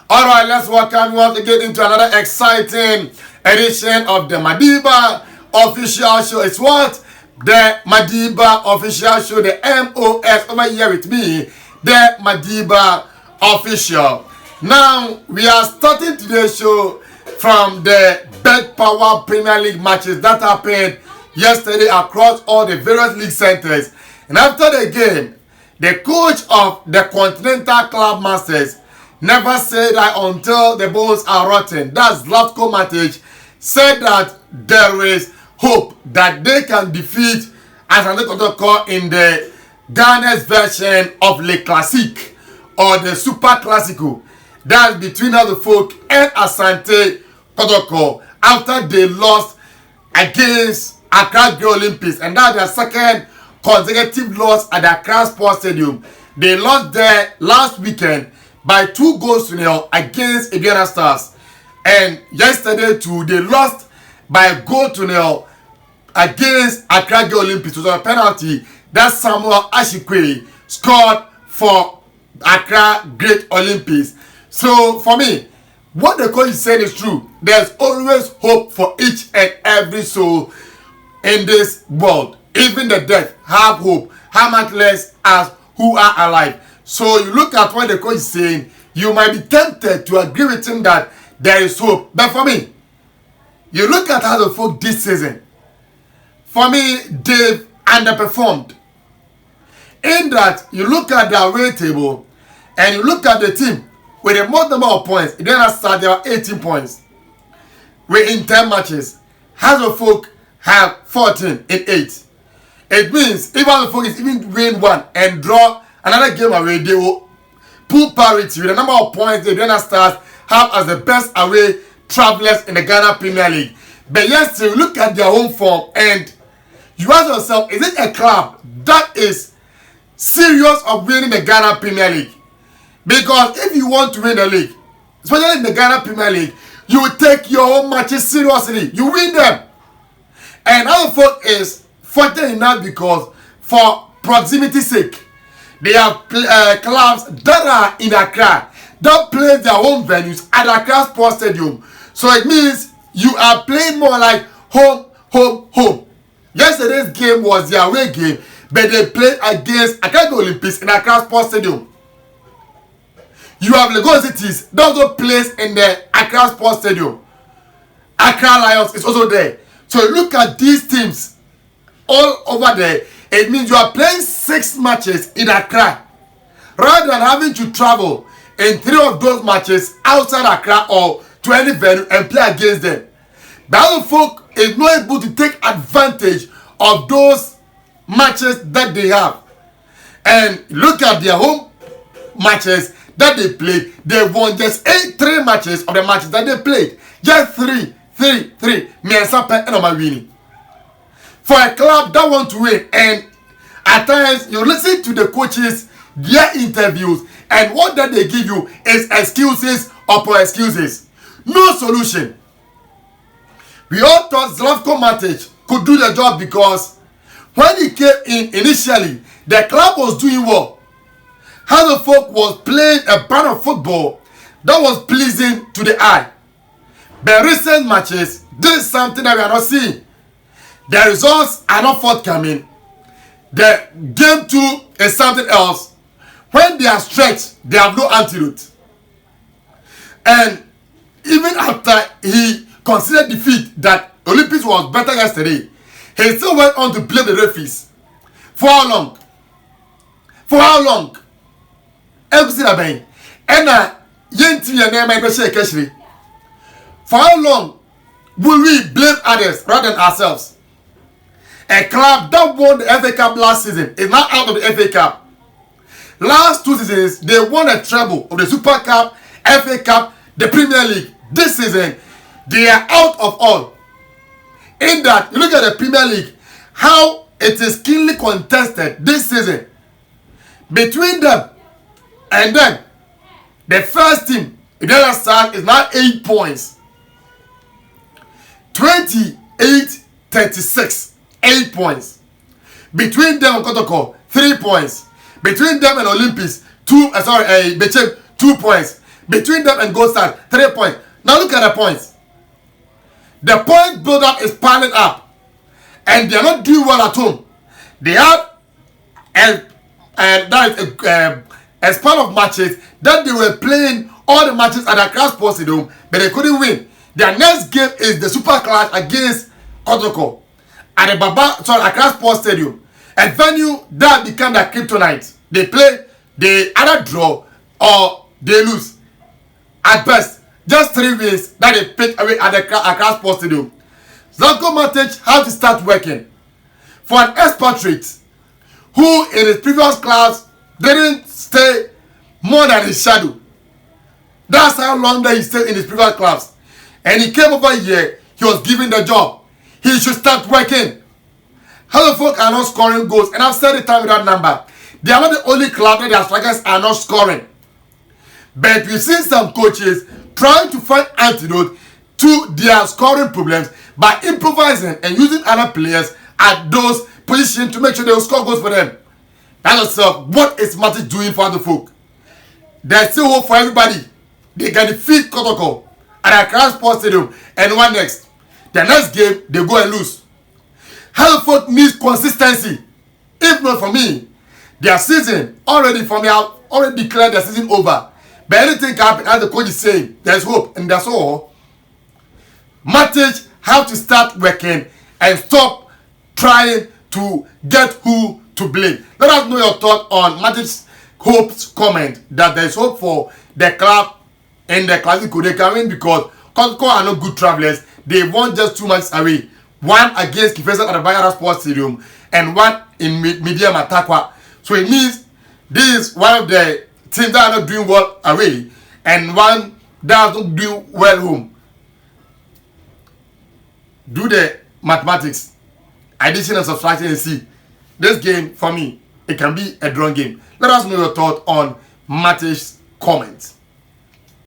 Alright, let's welcome you once again into another exciting edition of the Madiba Official Show. It's what? The Madiba Official Show, the MOS, over here with me, the Madiba Official. Now, we are starting today's show from the Bet Power Premier League matches that happened yesterday across all the various league centers. And after the game, the coach of the Continental Club Masters never said that until the bones are rotten. That's Slavko Matic said that there is hope that they can defeat Kotoko in the Ghana's version of Le Classique or the Super Classico. That's between the folk and Asante Kotoko after they lost against Accra Olympics, and that's their second consecutive loss at the Accra Sports Stadium. They lost there last weekend by 2-0 against Aduana Stars, and yesterday too they lost by 1-0 against Accra Olympics. It was a penalty that Samuel Ashikwe scored for Accra Great Olympics. So for me, what the coach is saying is true. There's always hope for each and every soul in this world. Even the dead have hope. How much less as who are alive? So you look at what the coach is saying, you might be tempted to agree with him that there is hope. But for me, you look at how the folk this season, for me, they've underperformed. In that, you look at the away table and you look at the team with a more number of points. It didn't start, there were 18 points. In 10 matches. How the folk have 14 in 8. It means if the folk is even win one and draw another game away, they will pull parity with the number of points the Ghana Stars have as the best away travelers in the Ghana Premier League. But yes, you look at their home form and you ask yourself, is it a club that is serious of winning the Ghana Premier League? Because if you want to win the league, especially in the Ghana Premier League, you will take your own matches seriously. You win them. And other folk is fortunate enough because for proximity's sake, they have clubs that are in Accra that play their home venues at Accra Sports Stadium. So it means you are playing more like home. Yesterday's game was their away game, but they played against Accra Olympics in Accra Sports Stadium. You have Lagos Cities that also plays in the Accra Sports Stadium. Accra Lions is also there. So look at these teams all over there. It means you are playing 6 matches in Accra rather than having to travel in 3 of those matches outside Accra or to any venue and play against them. The other folk is not able to take advantage of those matches that they have. And look at their home matches that they played. They won just 3 matches of the matches that they played. Just 3. Me and Sampe and I'm winning. For a club that want to win, and at times you listen to the coaches, their interviews, and what that they give you is excuses upon excuses. No solution. We all thought Slavko Matic could do the job because when he came in initially, the club was doing well. How the folk was playing a brand of football that was pleasing to the eye. But recent matches, this is something that we are not seeing. The results are not forthcoming. The game 2 is something else. When they are stretched, they have no antidote. And even after he considered defeat that Olympics was better yesterday, he still went on to blame the referees. For how long? For how long? For how long will we blame others rather than ourselves? A club that won the FA Cup last season is now out of the FA Cup. Last 2 seasons, they won a treble of the Super Cup, FA Cup, the Premier League. This season, they are out of all. In that, you look at the Premier League, how it is keenly contested this season. Between them and then, the first team, the other side, is now 8 points. 28-36. 8 points. Between them and Kotoko, 3 points. Between them and Olympics, 2 points. Between them and Gold Stars, 3 points. Now look at the points. The point build-up is piling up. And they are not doing well at home. They have a span of matches that they were playing all the matches at Accra Sports Stadium, but they couldn't win. Their next game is the Super Clash against Kotoko at the Accra Sports Stadium, a venue that became their kryptonite. They play, they either draw or they lose. At best, just 3 wins that they picked away at the Accra Sports Stadium. Slavko Matic has to start working. For an expatriate who in his previous class didn't stay more than his shadow. That's how long that he stayed in his previous class. And he came over here, he was given the job. He should start working. Hello folk are not scoring goals, and I've said it time without number. They are not the only club that their strikers are not scoring. But we've seen some coaches trying to find antidote to their scoring problems by improvising and using other players at those positions to make sure they will score goals for them. That's what is Matic doing for the folk? There's still hope for everybody. They can defeat Kotoko at Accra Sports Stadium and one next. The next game, they go and lose. Helford needs consistency. If not for me, their season already for me, I've already declared their season over. But anything can happen, as the coach is saying, there's hope, and that's all. Matic have to start working and stop trying to get who to blame. Let us know your thought on Matic's hopes comment that there's hope for the club in the Classico. They can win because Kotoko are not good travelers. They won just 2 matches away. One against Kifesa at the Bayara Sports Stadium and one in Medium Atakwa. So it means this is one of the teams that are not doing well away and one that is not doing well home. Do the mathematics, addition and subtraction, and see. This game, for me, it can be a drawn game. Let us know your thought on Matic's comments.